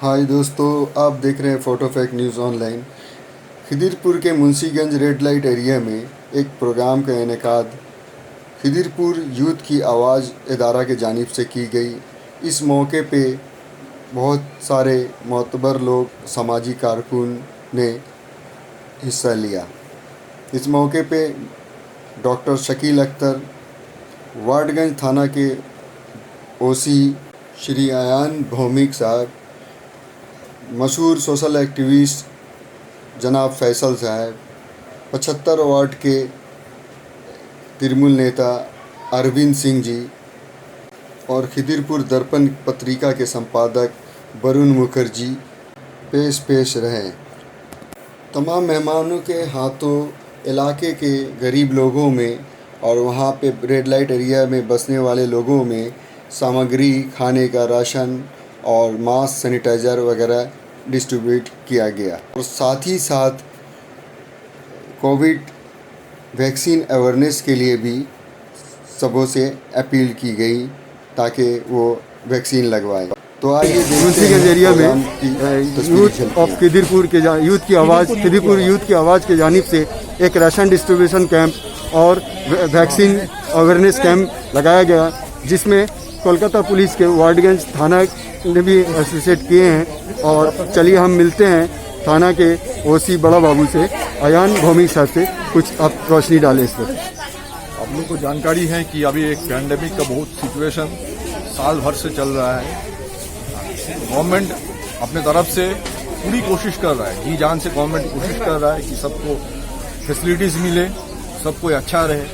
हाय दोस्तों, आप देख रहे हैं photo fact news online. Khidirpur के मुंशीगंज रेड लाइट एरिया में एक प्रोग्राम का इनेकाद खिदिरपुर यूथ की आवाज़ इदारा के जानिब से की गई। इस मौके पे बहुत सारे मोतबर लोग, समाजी कारकुन ने हिस्सा लिया। इस मौके पे डॉक्टर शकील अख्तर, वार्डगंज थाना के ओसी श्री अयान भौमिक साहब, मशहूर सोशल एक्टिविस्ट जनाब फैसल साहब, 75 वार्ड के तृणमूल नेता अरविंद सिंह जी और खिदिरपुर दर्पण पत्रिका के संपादक वरुण मुखर्जी पेश रहे। तमाम मेहमानों के हाथों इलाके के गरीब लोगों में और वहाँ पे रेड लाइट एरिया में बसने वाले लोगों में सामग्री, खाने का राशन और मास्क, सैनिटाइज़र वगैरह डिस्ट्रीब्यूट किया गया। और साथ ही साथ कोविड वैक्सीन अवेयरनेस के लिए भी सबों से अपील की गई ताकि वो वैक्सीन लगवाएं। तो आइए मुंशीगंज एरिया में यूथ ऑफ खिदिरपुर के यूथ की आवाज़, खिदिरपुर यूथ की आवाज़ के जानिब से एक राशन डिस्ट्रीब्यूशन कैंप और वैक्सीन अवेयरनेस कैंप लगाया गया, जिसमें कोलकाता पुलिस के वार्डगंज थाना ने भी एसोसिएट किए हैं। और चलिए हम मिलते हैं थाना के ओसी बड़ा बाबू से, अयान भौमिक साहब से। कुछ आप रोशनी डालें इस पर। आप लोग को जानकारी है कि अभी एक पैंडेमिक का बहुत सिचुएशन साल भर से चल रहा है। गवर्नमेंट अपने तरफ से पूरी कोशिश कर रहा है, जी जान से गवर्नमेंट कोशिश कर रहा है कि सबको फैसिलिटीज मिले, सब कोई अच्छा रहे।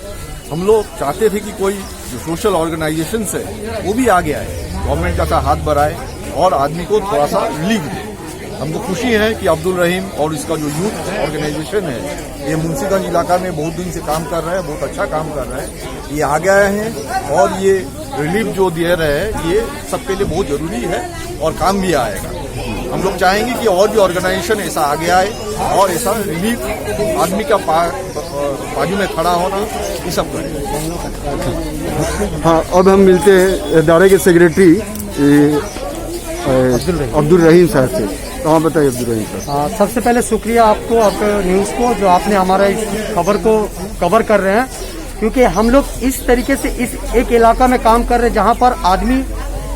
हम लोग चाहते थे कि कोई जो सोशल ऑर्गेनाइजेशन है वो भी आगे आए, गवर्नमेंट का सा हाथ बढ़ाए और आदमी को थोड़ा सा रिलीफ दे। हमको खुशी है कि अब्दुल रहीम और इसका जो यूथ ऑर्गेनाइजेशन है ये मुंशीगंज इलाका में बहुत दिन से काम कर रहे हैं, बहुत अच्छा काम कर रहे हैं। ये आगे आए हैं और ये रिलीफ जो दे रहे हैं ये सबके लिए बहुत जरूरी है और काम भी आएगा। हम लोग चाहेंगे कि और भी ऑर्गेनाइजेशन ऐसा आगे आए और ऐसा रिलीफ आदमी का बाजू में खड़ा होना ये सब करें। हाँ, अब हम मिलते हैं इदारे के सेक्रेटरी अब्दुल रहीम साहब से। तो हाँ, बताइए अब्दुल रहीम साहब। सबसे पहले शुक्रिया आपको, आपके न्यूज़ को, जो आपने हमारा इस खबर को कवर कर रहे हैं, क्योंकि हम लोग इस तरीके से इस एक इलाका में काम कर रहे हैं जहाँ पर आदमी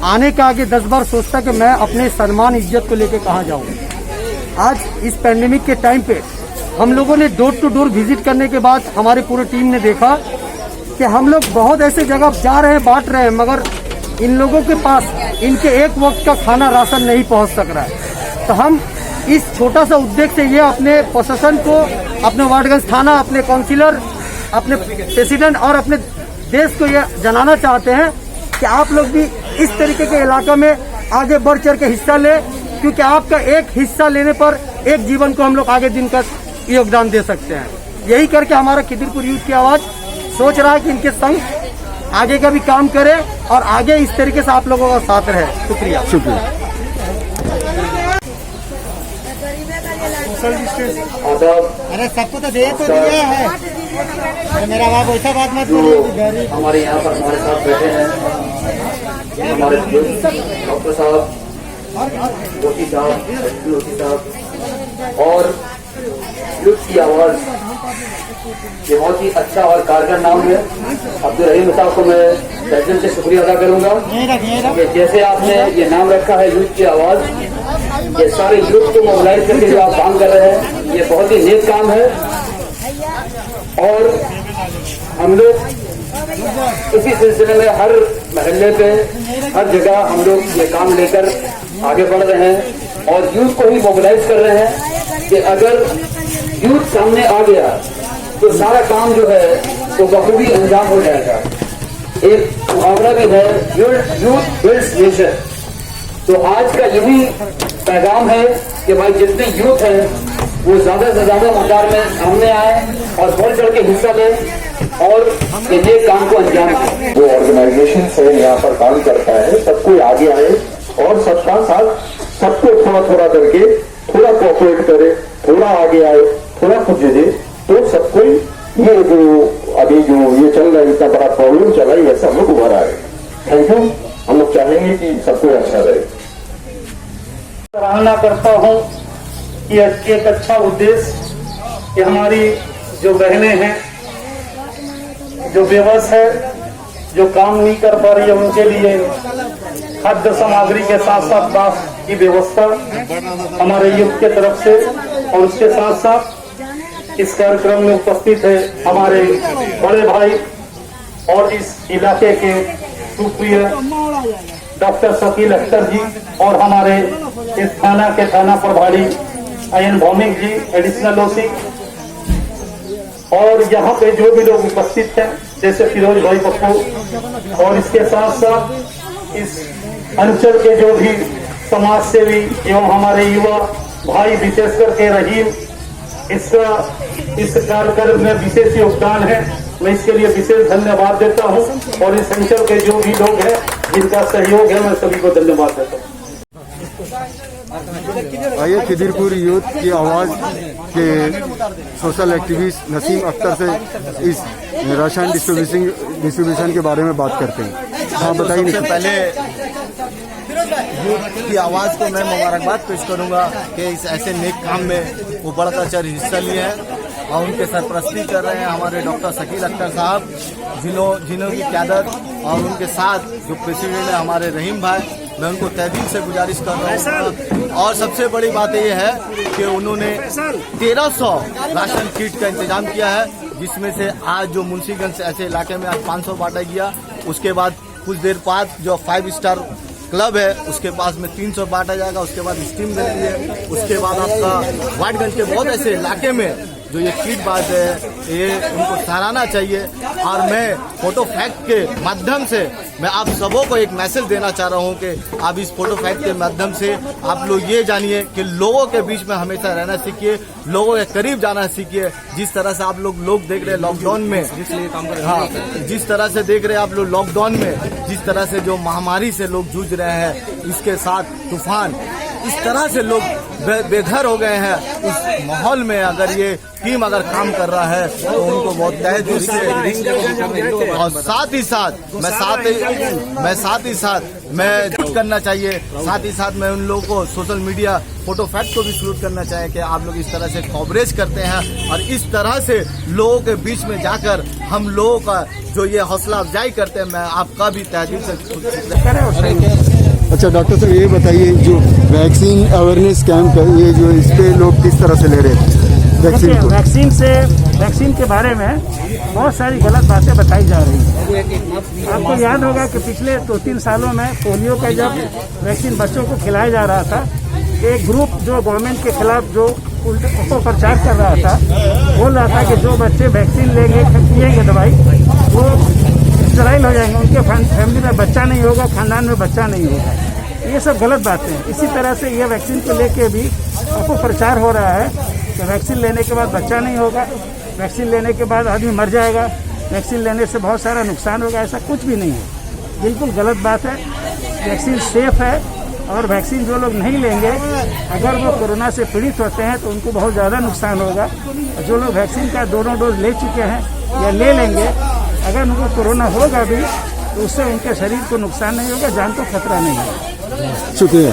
आने के आगे 10 बार सोचता कि मैं अपने सम्मान इज्जत को लेकर कहाँ जाऊँ। आज इस पैंडेमिक के टाइम पे हम लोगों ने डोर टू डोर विजिट करने के बाद हमारी पूरी टीम ने देखा कि हम लोग बहुत ऐसे जगह जा रहे हैं, बांट रहे हैं, मगर इन लोगों के पास इनके एक वक्त का खाना राशन नहीं पहुंच सक रहा है। तो हम इस छोटा सा उद्देश्य से ये अपने प्रशासन को, अपने वार्डगंज थाना, अपने काउंसिलर, अपने प्रेसिडेंट और अपने देश को ये जनाना चाहते हैं कि आप लोग भी इस तरीके के इलाका में आगे बढ़ चढ़ के हिस्सा ले, क्योंकि आपका एक हिस्सा लेने पर एक जीवन को हम लोग आगे दिन का योगदान दे सकते हैं। यही करके हमारा खिदिरपुर यूथ की आवाज़ सोच रहा है कि इनके संग आगे का भी काम करे और आगे इस तरीके से आप लोगों का साथ रहे। शुक्रिया। अरे सबको तो दे तो दिया है। अरे मेरा बाप वैसा बात मत करिए। हमारे यहाँ पर हमारे साथ बैठे हैं हमारे डॉक्टर साहब, मोती साहब और यूथ की आवाज, ये बहुत ही अच्छा और कारगर नाम है। अब्दुल रहीम साहब को मैं प्रेसिडेंट से शुक्रिया अदा करूंगा कि जैसे आपने ये नाम रखा है यूथ की आवाज, ये सारे यूथ को मोबिलाइज करके जो आप काम कर रहे हैं ये बहुत ही नेक काम है। और हम लोग इसी सिलसिले में हर महल्ले पे, हर जगह हम लोग ये काम लेकर आगे बढ़ रहे हैं और यूथ को ही मोबिलाइज कर रहे हैं कि अगर यूथ सामने आ गया तो सारा काम जो है वो बखूबी अंजाम हो जाएगा। एक मुहावरा भी है, यूथ बिल्ड्स नेशन। तो आज का यही पैगाम है कि भाई जितने यूथ हैं वो ज्यादा से ज्यादा मकदार में सामने आए और बढ़ चढ़ के हिस्सा ले और ये काम को अंजाम दें। वो ऑर्गेनाइजेशन से यहाँ पर काम करता है, सबको आगे आए और सबका साथ, सबको थोड़ा थोड़ा करके थोड़ा कोऑपरेट करे, थोड़ा आगे आए, थोड़ा कुछ दे, तो सबको ये जो अभी जो ये चल रहा है, इतना बड़ा प्रॉब्लम चला है, ये सब लोग उभर आए। Thank you. हम लोग चाहेंगे कि सबको अच्छा रहे। सराहना करता हूं कि एक अच्छा उद्देश्य कि हमारी जो बहनें हैं, जो बेबस है, जो काम नहीं कर पा रही है, उनके लिए खाद्य सामग्री के साथ साथ बांस की व्यवस्था हमारे युक्त के तरफ से, और उसके साथ साथ इस कार्यक्रम में उपस्थित है हमारे बड़े भाई और इस इलाके के सुप्रिय डॉक्टर शकील अख्तर जी, और हमारे इस थाना के थाना प्रभारी आयन भौमिक जी, एडिशनल ओसी, और यहाँ पे जो भी लोग उपस्थित हैं जैसे फिरोज भाई पप्पू, और इसके साथ साथ इस अंचल के जो भी समाज सेवी एवं हमारे युवा भाई, विशेष करके रहीम, इसका इस कार्यक्रम में विशेष योगदान है। मैं इसके लिए विशेष धन्यवाद देता हूं, और इस अंचल के जो भी लोग हैं जिनका सहयोग है, मैं सभी को धन्यवाद देता हूं। आइए खिदिरपुर यूथ की आवाज़ के सोशल एक्टिविस्ट नसीम अख्तर से इस राशन डिस्ट्रीब्यूशन के बारे में बात करते हैं। हाँ बताइए। सबसे पहले यूथ की आवाज़ को मैं मुबारकबाद पेश करूंगा कि इस ऐसे नेक काम में वो बढ़ चढ़ हिस्सा लिए हैं, और उनके सरपरस्ती कर रहे हैं हमारे डॉक्टर शकील अख्तर साहब, जिन्हों की क़यादत, और उनके साथ जो प्रेसिडेंट है हमारे रहीम भाई, मैं उनको तहदील से गुजारिश कर रहा हूँ। और सबसे बड़ी बात यह है कि उन्होंने 1300 राशन किट का इंतजाम किया है, जिसमें से आज जो मुंशीगंज ऐसे इलाके में आज 500 बांटा गया। उसके बाद कुछ देर बाद जो 5 स्टार क्लब है उसके पास में 300 बांटा जाएगा। उसके बाद स्टीम गली है, उसके बाद आपका वाटगंज के बहुत ऐसे इलाके में जो ये किट बात है, ये उनको सराहना चाहिए। और मैं फोटो फैक्ट के माध्यम से मैं आप सबों को एक मैसेज देना चाह रहा हूँ कि आप इस फोटो फैक्ट के माध्यम से आप लोग ये जानिए कि लोगों के बीच में हमेशा रहना सीखिए, लोगों के करीब जाना सीखिए। जिस तरह से आप लोग देख रहे हैं लॉकडाउन में, हाँ, जिस तरह से देख रहे हैं आप लोग लॉकडाउन में, जिस तरह से जो महामारी से लोग जूझ रहे हैं, इसके साथ तूफान, इस तरह से लोग बेघर हो गए हैं। उस माहौल में अगर ये टीम अगर काम कर रहा है तो उनको बहुत तहे दिल से, और साथ ही साथ मैं करना चाहिए, साथ ही साथ मैं उन लोगों को सोशल मीडिया फोटो फैक्ट को भी सल्यूट करना चाहिए कि आप लोग इस तरह से कवरेज करते हैं, और इस तरह से लोगों के बीच में जाकर हम लोगों का जो ये हौसला अफजाई करते हैं, मैं आपका भी तहे दिल से। अच्छा डॉक्टर साहब ये बताइए, जो वैक्सीन अवेयरनेस कैंप है, ये जो इस पे लोग किस तरह से ले रहे हैं वैक्सीन के बारे में बहुत सारी गलत बातें बताई जा रही हैं। आपको याद होगा कि पिछले 2-3 सालों में पोलियो का जब वैक्सीन बच्चों को खिलाया जा रहा था, एक ग्रुप जो गवर्नमेंट के खिलाफ जो प्रचार कर रहा था, बोल रहा था कि जो बच्चे वैक्सीन लेंगे, पिएंगे दवाई, वो स्टेराइल हो जाएंगे, उनके फैमिली में बच्चा नहीं होगा, खानदान में बच्चा नहीं होगा। ये सब गलत बातें हैं। इसी तरह से ये वैक्सीन को लेके भी अपप्रचार हो रहा है कि वैक्सीन लेने के बाद बच्चा नहीं होगा, वैक्सीन लेने के बाद आदमी मर जाएगा, वैक्सीन लेने से बहुत सारा नुकसान होगा। ऐसा कुछ भी नहीं है, बिल्कुल गलत बात है। वैक्सीन सेफ है, और वैक्सीन जो लोग नहीं लेंगे, अगर वो कोरोना से पीड़ित होते हैं तो उनको बहुत ज़्यादा नुकसान होगा। जो लोग वैक्सीन का दोनों डोज ले चुके हैं या ले लेंगे, अगर उनको कोरोना होगा भी तो उससे उनके शरीर को नुकसान नहीं होगा, जान को खतरा नहीं होगा। शुक्रिया।